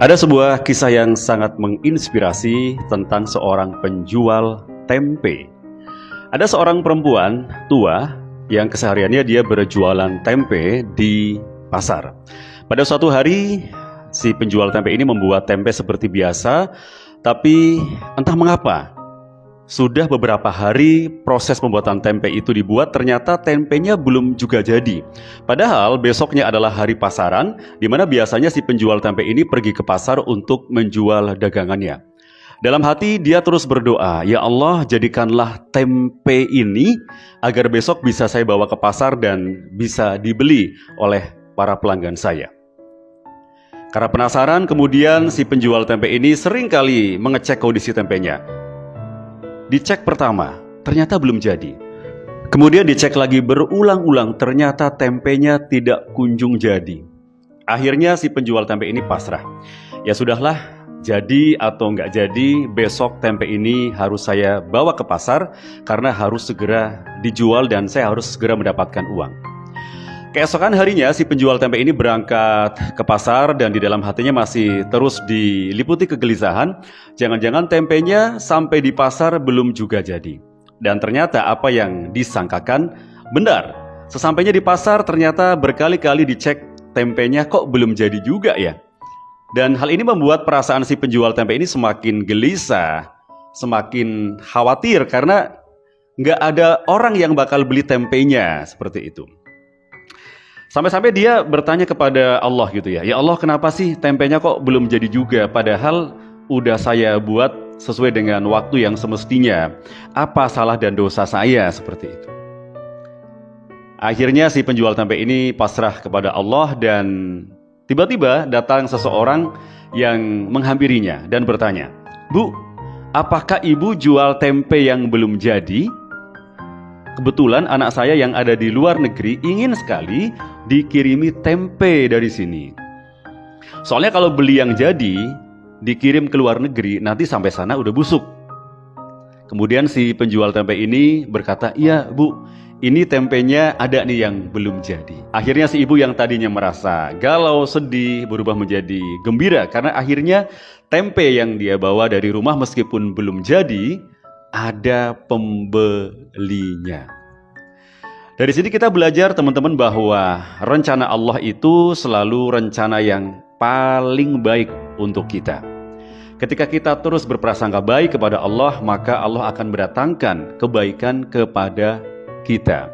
Ada sebuah kisah yang sangat menginspirasi tentang seorang penjual tempe. Ada seorang perempuan tua yang kesehariannya dia berjualan tempe di pasar. Pada suatu hari, si penjual tempe ini membuat tempe seperti biasa, tapi entah mengapa, sudah beberapa hari proses pembuatan tempe itu dibuat, ternyata tempenya belum juga jadi. Padahal besoknya adalah hari pasaran, di mana biasanya si penjual tempe ini pergi ke pasar untuk menjual dagangannya. Dalam hati dia terus berdoa, "Ya Allah, jadikanlah tempe ini agar besok bisa saya bawa ke pasar dan bisa dibeli oleh para pelanggan saya." Karena penasaran, kemudian si penjual tempe ini sering kali mengecek kondisi tempenya. Dicek pertama, ternyata belum jadi. Kemudian dicek lagi berulang-ulang, ternyata tempenya tidak kunjung jadi. Akhirnya si penjual tempe ini pasrah. Ya sudahlah, jadi atau nggak jadi, besok tempe ini harus saya bawa ke pasar karena harus segera dijual dan saya harus segera mendapatkan uang. Keesokan harinya si penjual tempe ini berangkat ke pasar dan di dalam hatinya masih terus diliputi kegelisahan. Jangan-jangan tempenya sampai di pasar belum juga jadi. Dan ternyata apa yang disangkakan benar. Sesampainya di pasar ternyata berkali-kali dicek tempenya kok belum jadi juga ya. Dan hal ini membuat perasaan si penjual tempe ini semakin gelisah, semakin khawatir karena nggak ada orang yang bakal beli tempenya seperti itu. Sampai-sampai dia bertanya kepada Allah gitu ya, "Ya Allah, kenapa sih tempenya kok belum jadi juga? Padahal udah saya buat sesuai dengan waktu yang semestinya. Apa salah dan dosa saya?" Seperti itu. Akhirnya si penjual tempe ini pasrah kepada Allah dan tiba-tiba datang seseorang yang menghampirinya dan bertanya, "Bu, apakah ibu jual tempe yang belum jadi? Kebetulan anak saya yang ada di luar negeri ingin sekali dikirimi tempe dari sini. Soalnya kalau beli yang jadi, dikirim ke luar negeri, nanti sampai sana udah busuk." Kemudian si penjual tempe ini berkata, "Iya Bu, ini tempenya ada nih yang belum jadi." Akhirnya si ibu yang tadinya merasa galau, sedih, berubah menjadi gembira karena akhirnya tempe yang dia bawa dari rumah meskipun belum jadi, ada pembelinya. Dari sini kita belajar teman-teman bahwa rencana Allah itu selalu rencana yang paling baik untuk kita. Ketika kita terus berprasangka baik kepada Allah, maka Allah akan mendatangkan kebaikan kepada kita.